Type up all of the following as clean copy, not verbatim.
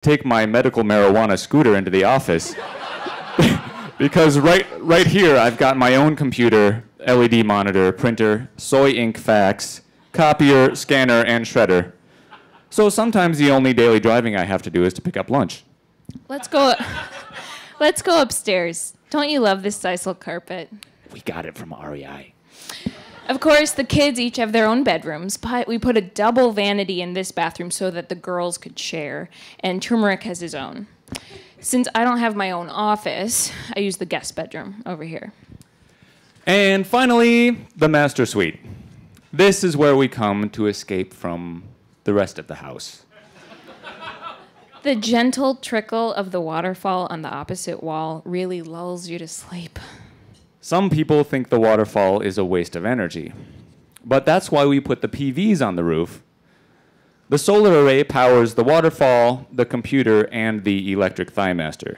take my medical marijuana scooter into the office. Because right here, I've got my own computer, LED monitor, printer, soy ink fax, copier, scanner, and shredder. So sometimes the only daily driving I have to do is to pick up lunch. Let's go upstairs. Don't you love this sisal carpet? We got it from REI. Of course, the kids each have their own bedrooms, but we put a double vanity in this bathroom so that the girls could share, and Turmeric has his own. Since I don't have my own office, I use the guest bedroom over here. And finally, the master suite. This is where we come to escape from the rest of the house. The gentle trickle of the waterfall on the opposite wall really lulls you to sleep. Some people think the waterfall is a waste of energy, but that's why we put the PVs on the roof. The solar array powers the waterfall, the computer, and the electric ThighMaster.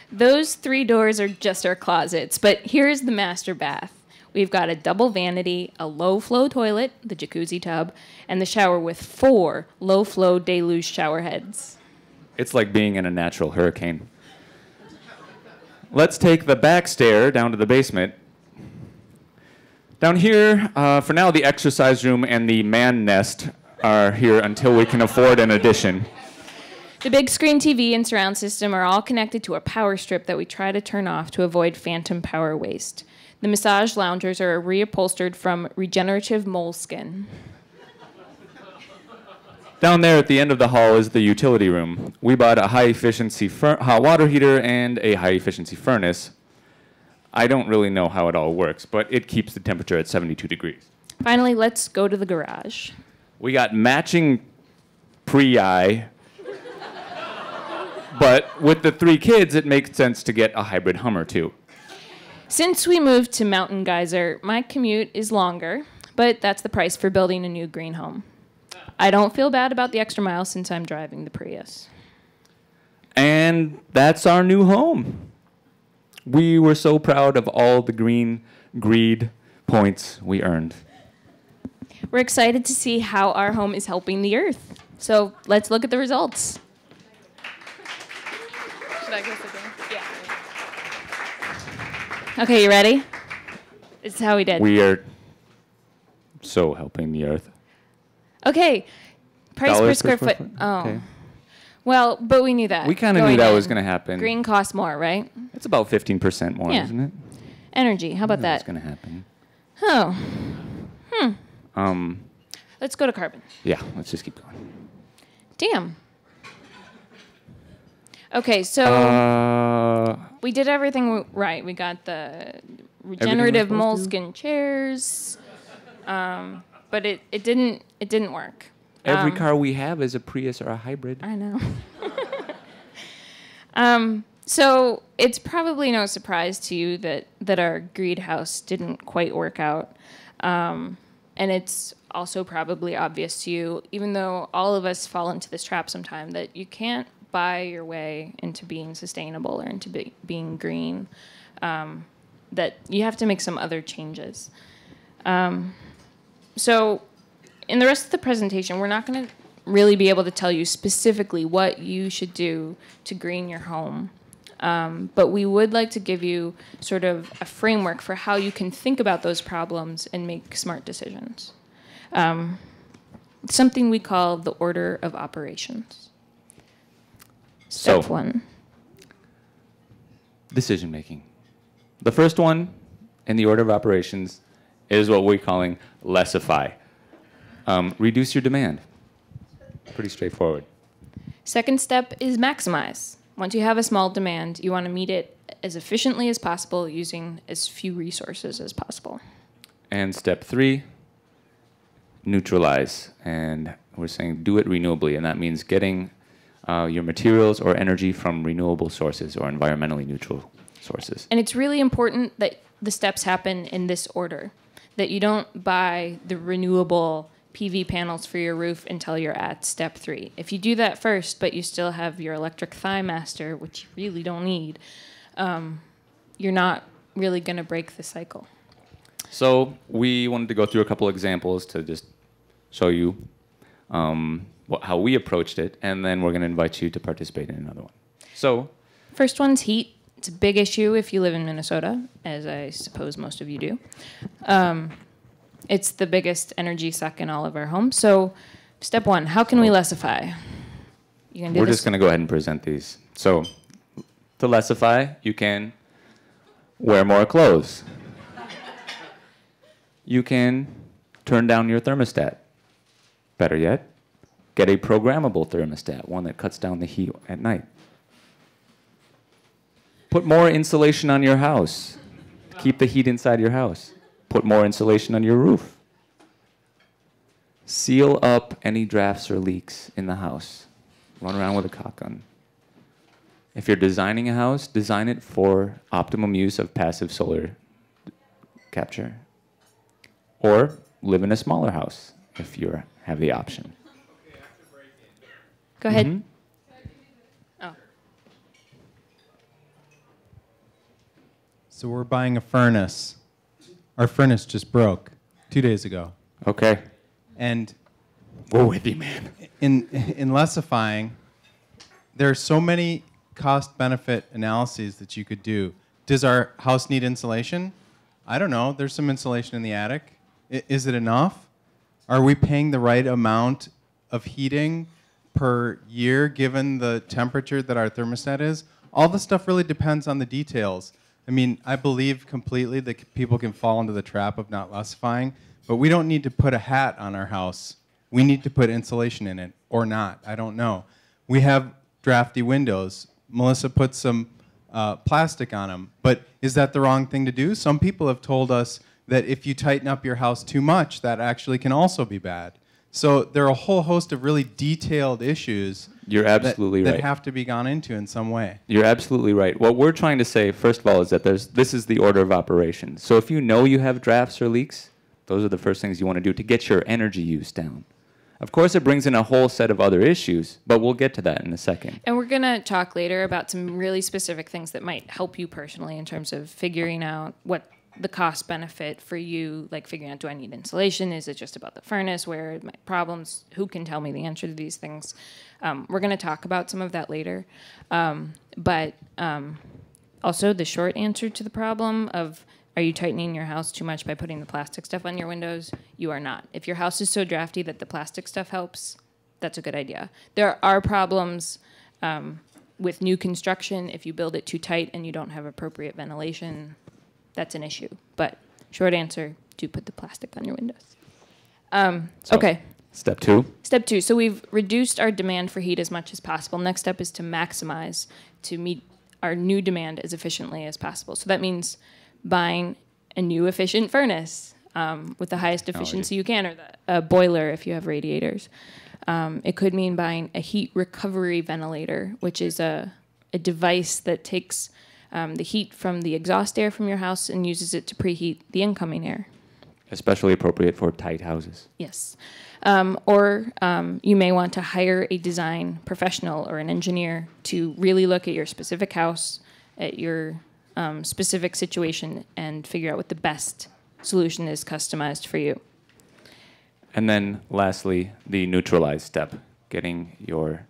Those 3 doors are just our closets, but here's the master bath. We've got a double vanity, a low-flow toilet, the jacuzzi tub, and the shower with 4 low-flow deluge shower heads. It's like being in a natural hurricane. Let's take the back stair down to the basement. Down here, for now, the exercise room and the man nest are here until we can afford an addition. The big screen TV and surround system are all connected to a power strip that we try to turn off to avoid phantom power waste. The massage loungers are reupholstered from regenerative moleskin. Down there at the end of the hall is the utility room. We bought a high-efficiency hot water heater and a high-efficiency furnace. I don't really know how it all works, but it keeps the temperature at 72 degrees. Finally, let's go to the garage. We got matching Prii, but with the 3 kids, it makes sense to get a hybrid Hummer, too. Since we moved to Mountain Geyser, my commute is longer, but that's the price for building a new green home. I don't feel bad about the extra mile since I'm driving the Prius. And that's our new home. We were so proud of all the green greed points we earned. We're excited to see how our home is helping the earth. So let's look at the results. Should I go sit down? Yeah. Okay, you ready? This is how we did. We are so helping the earth. Okay, price per square foot. Oh. Okay. Well, but we knew that. We kind of knew that was going to happen. Green costs more, right? It's about 15% more, Yeah. isn't it? Energy, how about that? That's going to happen. Oh. Let's go to carbon. Yeah, let's just keep going. Damn. Okay, so we did everything right. We got the regenerative moleskin chairs, but it didn't work. Every car we have is a Prius or a hybrid. I know. So it's probably no surprise to you that our greed house didn't quite work out. And it's also probably obvious to you, even though all of us fall into this trap sometime, that you can't buy your way into being sustainable or into being green, that you have to make some other changes. So in the rest of the presentation, we're not going to really be able to tell you specifically what you should do to green your home. But we would like to give you sort of a framework for how you can think about those problems and make smart decisions. Something we call the order of operations. Step 1. Decision making. The first one in the order of operations is what we're calling lessify. Reduce your demand. Pretty straightforward. Second step is maximize. Once you have a small demand, you want to meet it as efficiently as possible using as few resources as possible. And step 3, neutralize. And we're saying do it renewably, and that means getting your materials or energy from renewable sources or environmentally neutral sources. And it's really important that the steps happen in this order, that you don't buy the renewable PV panels for your roof until you're at step 3. If you do that first, but you still have your electric ThighMaster, which you really don't need, you're not really going to break the cycle. So we wanted to go through a couple examples to just show you how we approached it, and then we're going to invite you to participate in another one. So, first one's heat. It's a big issue if you live in Minnesota, as I suppose most of you do. It's the biggest energy suck in all of our homes. So, step one, how can we lessify? We're just going to go ahead and present these. So, to lessify, you can wear more clothes. You can turn down your thermostat. Better yet, get a programmable thermostat, one that cuts down the heat at night. Put more insulation on your house. Keep the heat inside your house. Put more insulation on your roof. Seal up any drafts or leaks in the house. Run around with a caulk gun. If you're designing a house, design it for optimum use of passive solar capture. Or live in a smaller house if you have the option. Go ahead. Mm-hmm. Oh. So we're buying a furnace. Our furnace just broke 2 days ago. Okay. And we're with you, man. In lessifying, there are so many cost-benefit analyses that you could do. Does our house need insulation? I don't know. There's some insulation in the attic. Is it enough? Are we paying the right amount of heating per year given the temperature that our thermostat is? All this stuff really depends on the details. I mean, I believe completely that people can fall into the trap of not lessifying, but we don't need to put a hat on our house. We need to put insulation in it, or not. I don't know. We have drafty windows. Melissa put some plastic on them, but is that the wrong thing to do? Some people have told us that if you tighten up your house too much, that actually can also be bad. So there are a whole host of really detailed issues You're absolutely that right. have to be gone into in some way. You're absolutely right. What we're trying to say, first of all, is that this is the order of operations. So if you know you have drafts or leaks, those are the first things you want to do to get your energy use down. Of course, it brings in a whole set of other issues, but we'll get to that in a second. And we're going to talk later about some really specific things that might help you personally in terms of figuring out what the cost benefit for you, like figuring out, do I need insulation? Is it just about the furnace? Where are my problems? Who can tell me the answer to these things? We're going to talk about some of that later. But also the short answer to the problem of, are you tightening your house too much by putting the plastic stuff on your windows? You are not. If your house is so drafty that the plastic stuff helps, that's a good idea. There are problems with new construction. If you build it too tight and you don't have appropriate ventilation, that's an issue. But short answer, do put the plastic on your windows. Okay. Step two. Step two. So we've reduced our demand for heat as much as possible. Next step is to maximize, to meet our new demand as efficiently as possible. So that means buying a new efficient furnace with the highest efficiency you can, or a boiler if you have radiators. It could mean buying a heat recovery ventilator, which is a device that takes the heat from the exhaust air from your house and uses it to preheat the incoming air. Especially appropriate for tight houses. Yes. Or you may want to hire a design professional or an engineer to really look at your specific house, at your specific situation, and figure out what the best solution is customized for you. And then lastly, the neutralize step, getting your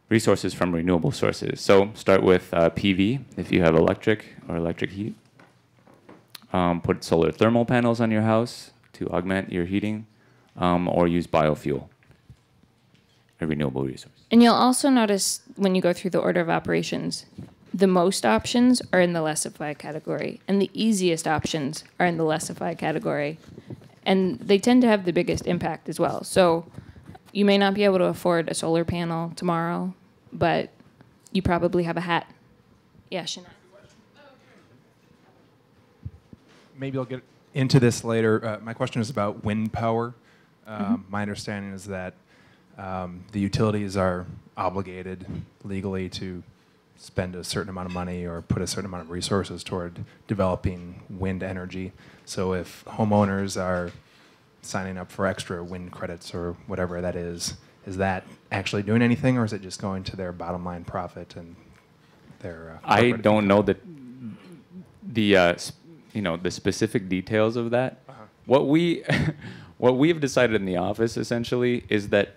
resources from renewable sources. So start with PV if you have electric or electric heat. Put solar thermal panels on your house to augment your heating, or use biofuel, a renewable resource. And you'll also notice when you go through the order of operations, the most options are in the lessify category, and the easiest options are in the lessify category. And they tend to have the biggest impact as well. So you may not be able to afford a solar panel tomorrow, but you probably have a hat. Yeah, Shana. Maybe I'll get into this later. My question is about wind power. My understanding is that the utilities are obligated legally to spend a certain amount of money or put a certain amount of resources toward developing wind energy. So if homeowners are signing up for extra wind credits or whatever that is that actually doing anything, or is it just going to their bottom line profit and their? I don't know that the specific details of that. What we have decided in the office essentially is that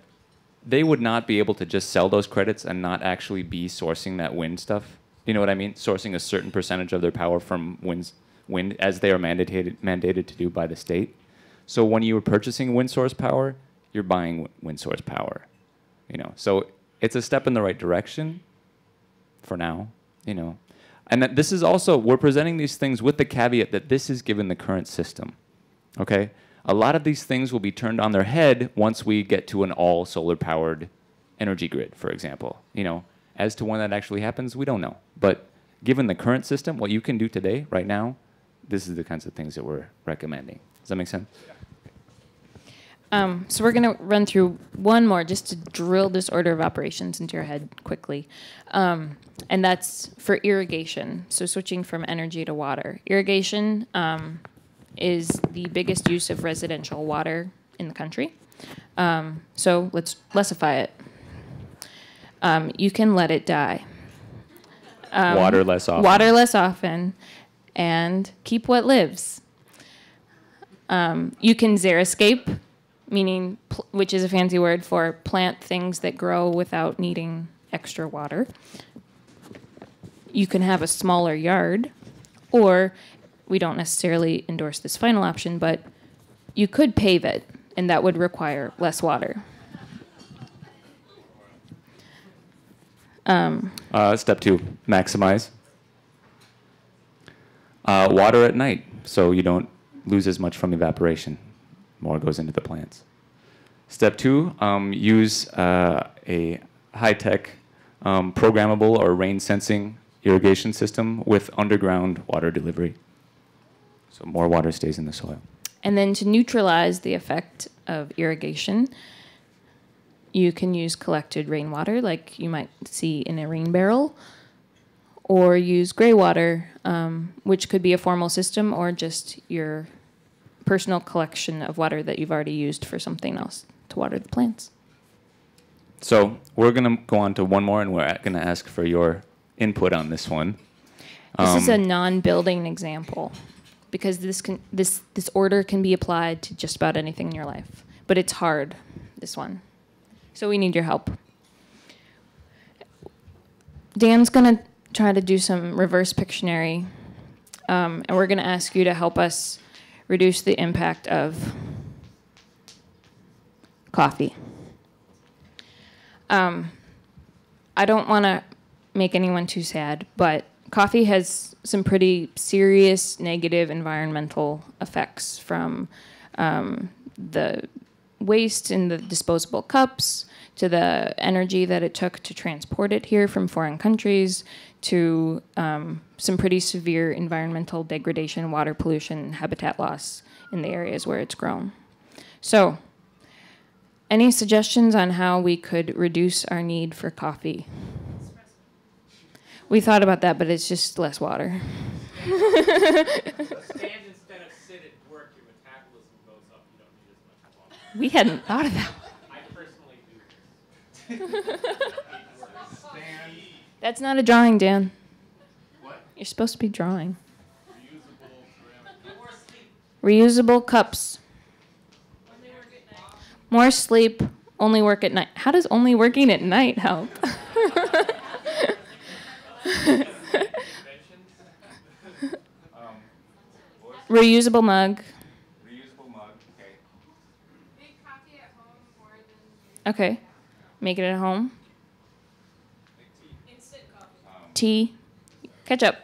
they would not be able to just sell those credits and not actually be sourcing that wind stuff. You know what I mean? Sourcing a certain percentage of their power from wind as they are mandated to do by the state. So when you are purchasing wind source power, you're buying wind source power. You know, so it's a step in the right direction for now, you know. And that this is also, we're presenting these things with the caveat that this is given the current system, okay? A lot of these things will be turned on their head once we get to an all solar powered energy grid, for example. You know, as to when that actually happens, we don't know. But given the current system, what you can do today, right now, this is the kinds of things that we're recommending. Does that make sense? So we're going to run through one more just to drill this order of operations into your head quickly. And that's for irrigation, so switching from energy to water. Irrigation is the biggest use of residential water in the country. So let's lessify it. You can let it die. Water less often. Water less often, and keep what lives. You can xeriscape, meaning, which is a fancy word for plant things that grow without needing extra water. You can have a smaller yard, or we don't necessarily endorse this final option, but you could pave it, and that would require less water. Step 2, maximize. Water at night, so you don't lose as much from evaporation. More goes into the plants. Step 2, use a high-tech programmable or rain sensing irrigation system with underground water delivery. So more water stays in the soil. And then to neutralize the effect of irrigation, you can use collected rainwater like you might see in a rain barrel, or use gray water, which could be a formal system or just your personal collection of water that you've already used for something else to water the plants. So we're going to go on to one more, and we're going to ask for your input on this one. This is a non-building example, because this order can be applied to just about anything in your life. But it's hard, this one. So we need your help. Dan's going to try to do some reverse Pictionary, and we're going to ask you to help us reduce the impact of coffee. I don't want to make anyone too sad, but coffee has some pretty serious negative environmental effects, from the waste in the disposable cups, to the energy that it took to transport it here from foreign countries, to some pretty severe environmental degradation, water pollution, habitat loss in the areas where it's grown. So, any suggestions on how we could reduce our need for coffee? We thought about that, but it's just less water. Stand instead of sit at work, your metabolism goes up. You don't need as much water. We hadn't thought of that. I personally do this. Stand. That's not a drawing, Dan. What? You're supposed to be drawing. Reusable ceramic. Reusable cups. More sleep, only work at night. How does only working at night help? Reusable mug. Reusable mug, okay. Make coffee at home more than Okay. Make it at home. instant coffee. Tea. Ketchup.